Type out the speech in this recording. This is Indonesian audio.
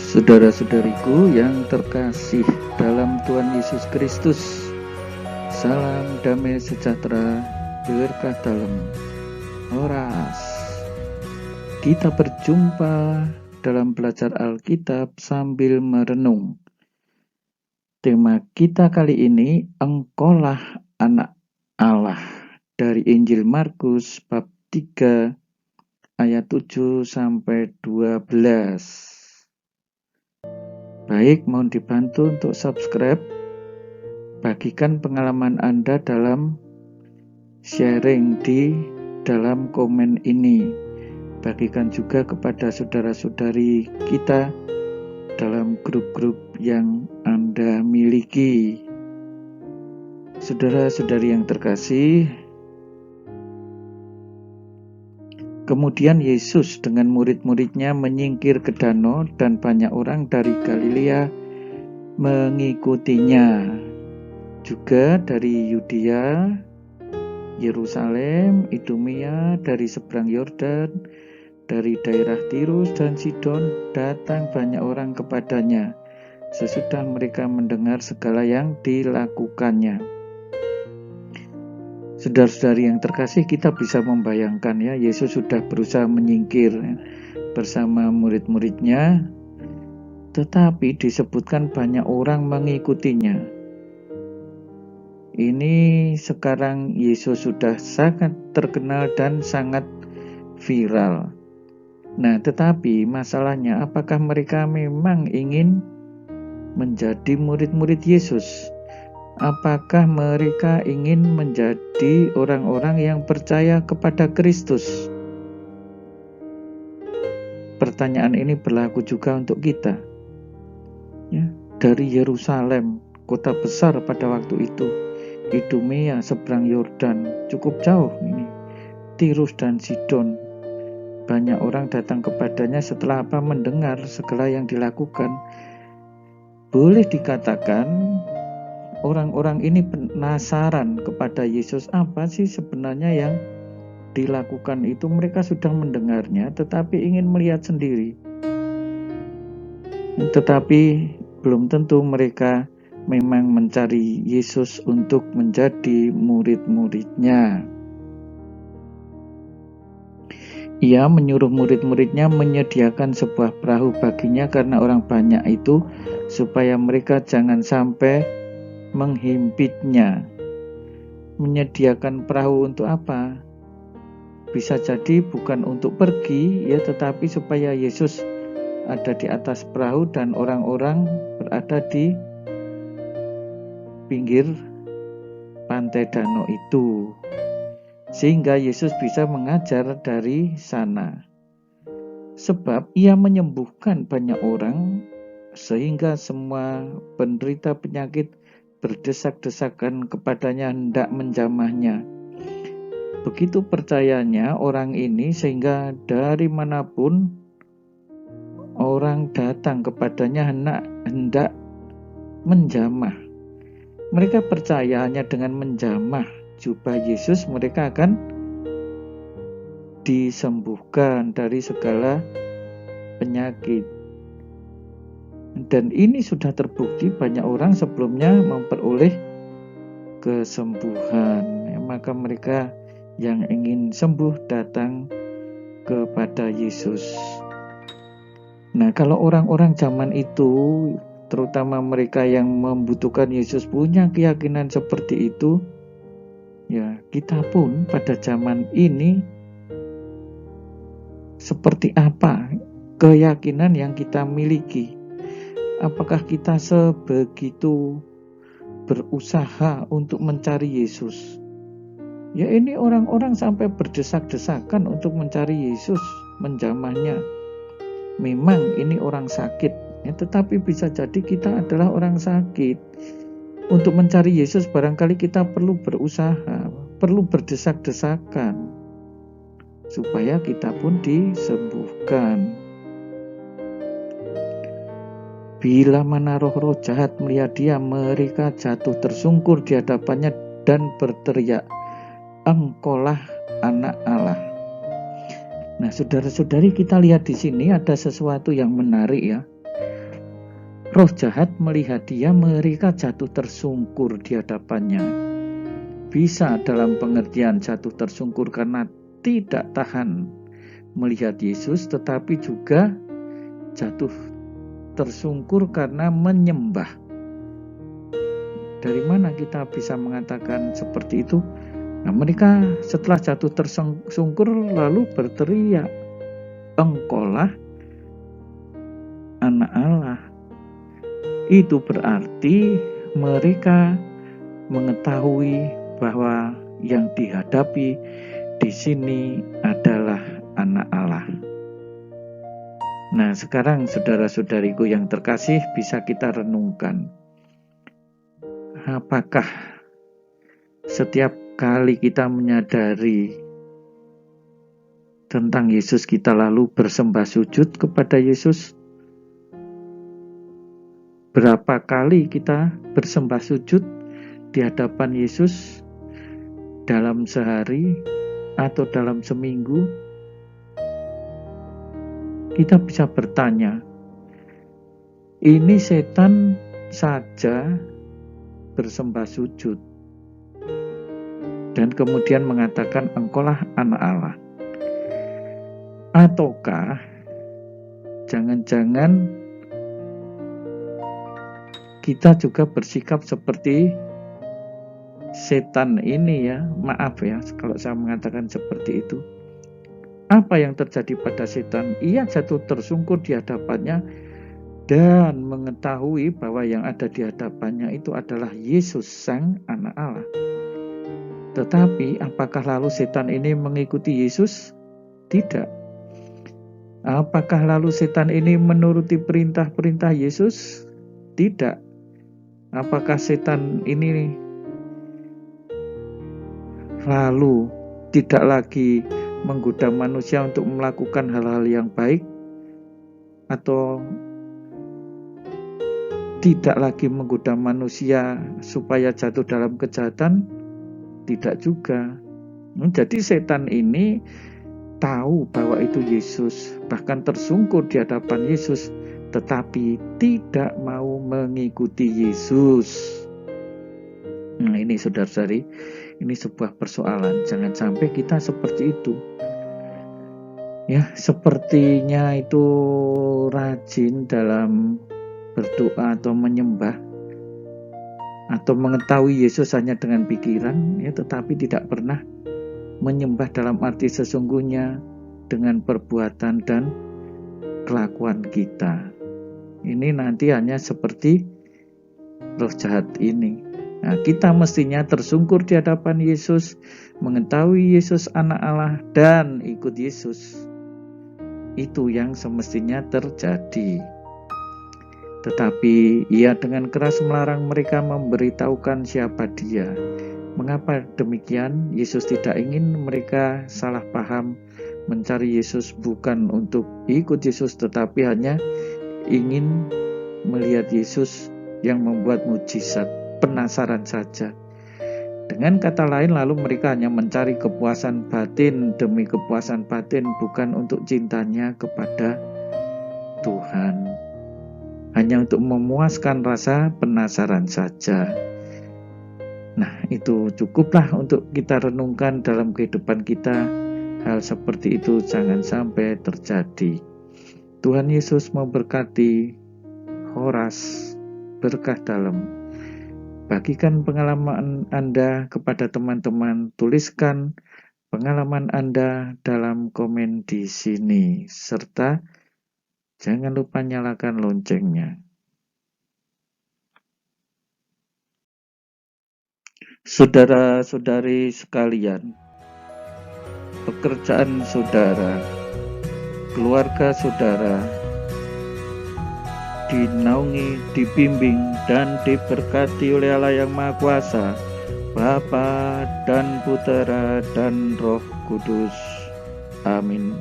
Saudara-saudariku yang terkasih dalam Tuhan Yesus Kristus, salam damai sejahtera berkah dalam Horas. Kita berjumpa dalam belajar Alkitab sambil merenung. Tema kita kali ini, Engkaulah Anak Allah, dari Injil Markus bab 3 ayat 7 sampai 12. Baik, mohon dibantu untuk subscribe, bagikan pengalaman Anda dalam sharing di dalam komen ini. Bagikan juga kepada saudara-saudari kita dalam grup-grup yang Anda miliki. Saudara-saudari yang terkasih, kemudian Yesus dengan murid-muridnya menyingkir ke danau dan banyak orang dari Galilea mengikutinya. Juga dari Yudea, Yerusalem, Idumea, dari seberang Yordan, dari daerah Tirus dan Sidon datang banyak orang kepadanya sesudah mereka mendengar segala yang dilakukannya. Saudara-saudari yang terkasih, kita bisa membayangkan ya, Yesus sudah berusaha menyingkir bersama murid-muridnya, tetapi disebutkan banyak orang mengikutinya. Ini sekarang Yesus sudah sangat terkenal dan sangat viral. Nah, tetapi masalahnya, apakah mereka memang ingin menjadi murid-murid Yesus? Apakah mereka ingin menjadi orang-orang yang percaya kepada Kristus? Pertanyaan ini berlaku juga untuk kita. Ya, dari Yerusalem, kota besar pada waktu itu, Idumea, seberang Yordan, cukup jauh ini, Tirus dan Sidon. Banyak orang datang kepadanya setelah mendengar segala yang dilakukan. Boleh dikatakan orang-orang ini penasaran kepada Yesus, apa sih sebenarnya yang dilakukan itu. Mereka sudah mendengarnya tetapi ingin melihat sendiri. Tetapi belum tentu mereka memang mencari Yesus untuk menjadi murid-muridnya. Ia menyuruh murid-muridnya menyediakan sebuah perahu baginya karena orang banyak itu, supaya mereka jangan sampai menghimpitnya. Menyediakan perahu untuk apa? Bisa jadi bukan untuk pergi ya, tetapi supaya Yesus ada di atas perahu dan orang-orang berada di pinggir pantai danau itu, sehingga Yesus bisa mengajar dari sana. Sebab ia menyembuhkan banyak orang, sehingga semua penderita penyakit berdesak-desakan kepadanya hendak menjamahnya. Begitu percayanya orang ini sehingga dari manapun orang datang kepadanya hendak menjamah. Mereka percaya hanya dengan menjamah jubah Yesus mereka akan disembuhkan dari segala penyakit. Dan ini sudah terbukti, banyak orang sebelumnya memperoleh kesembuhan. Maka mereka yang ingin sembuh datang kepada Yesus. Nah, kalau orang-orang zaman itu, terutama mereka yang membutuhkan Yesus, punya keyakinan seperti itu, ya kita pun pada zaman ini seperti apa keyakinan yang kita miliki? Apakah kita sebegitu berusaha untuk mencari Yesus? Ya, ini orang-orang sampai berdesak-desakan untuk mencari Yesus, menjamahnya. Memang ini orang sakit, ya, tetapi bisa jadi kita adalah orang sakit. Untuk mencari Yesus barangkali kita perlu berusaha, perlu berdesak-desakan, supaya kita pun disembuhkan. Bila mana roh-roh jahat melihat dia, mereka jatuh tersungkur di hadapannya dan berteriak, Engkaulah Anak Allah. Nah, saudara-saudari, kita lihat di sini ada sesuatu yang menarik ya. roh jahat melihat dia, mereka jatuh tersungkur di hadapannya. Bisa dalam pengertian jatuh tersungkur karena tidak tahan melihat Yesus, tetapi juga jatuh tersungkur karena menyembah. Dari mana kita bisa mengatakan seperti itu? Nah, mereka setelah jatuh tersungkur lalu berteriak, "Engkaulah Anak Allah." Itu berarti mereka mengetahui bahwa yang dihadapi di sini adalah Anak Allah. Nah, sekarang saudara-saudariku yang terkasih, bisa kita renungkan. Apakah setiap kali kita menyadari tentang Yesus, kita lalu bersembah sujud kepada Yesus? Berapa kali kita bersembah sujud di hadapan Yesus dalam sehari atau dalam seminggu? Kita bisa bertanya, ini setan saja bersembah sujud dan kemudian mengatakan engkaulah Anak Allah. Ataukah jangan-jangan kita juga bersikap seperti setan ini ya? Maaf ya kalau saya mengatakan seperti itu. Apa yang terjadi pada setan? Ia jatuh tersungkur di hadapannya dan mengetahui bahwa yang ada di hadapannya itu adalah Yesus, Sang Anak Allah. Tetapi apakah lalu setan ini mengikuti Yesus? Tidak. Apakah lalu setan ini menuruti perintah-perintah Yesus? Tidak. Apakah setan ini lalu tidak lagi menggoda manusia untuk melakukan hal-hal yang baik? Atau tidak lagi menggoda manusia supaya jatuh dalam kejahatan? Tidak juga. Jadi setan ini tahu bahwa itu Yesus, bahkan tersungkur di hadapan Yesus, tetapi tidak mau mengikuti Yesus. Nah, ini saudara-saudari, ini sebuah persoalan. Jangan sampai kita seperti itu. Ya, sepertinya itu rajin dalam berdoa atau menyembah atau mengetahui Yesus hanya dengan pikiran, ya, tetapi tidak pernah menyembah dalam arti sesungguhnya dengan perbuatan dan kelakuan kita. Ini nanti hanya seperti roh jahat ini. Nah, kita mestinya tersungkur di hadapan Yesus, mengetahui Yesus Anak Allah dan ikut Yesus. Itu yang semestinya terjadi. Tetapi ia dengan keras melarang mereka memberitahukan siapa dia. Mengapa demikian? Yesus tidak ingin mereka salah paham, mencari Yesus bukan untuk ikut Yesus, tetapi hanya ingin melihat Yesus yang membuat mujizat, penasaran saja. Dengan kata lain, lalu mereka hanya mencari kepuasan batin demi kepuasan batin, bukan untuk cintanya kepada Tuhan. Hanya untuk memuaskan rasa penasaran saja. Nah, itu cukuplah untuk kita renungkan dalam kehidupan kita. Hal seperti itu jangan sampai terjadi. Tuhan Yesus memberkati. Horas, berkah dalam. Bagikan pengalaman Anda kepada teman-teman. Tuliskan pengalaman Anda dalam komen di sini. Serta jangan lupa nyalakan loncengnya. Saudara-saudari sekalian, pekerjaan saudara, keluarga saudara, dinaungi, dibimbing, dan diberkati oleh Allah yang Maha Kuasa, Bapa dan Putera dan Roh Kudus. Amin.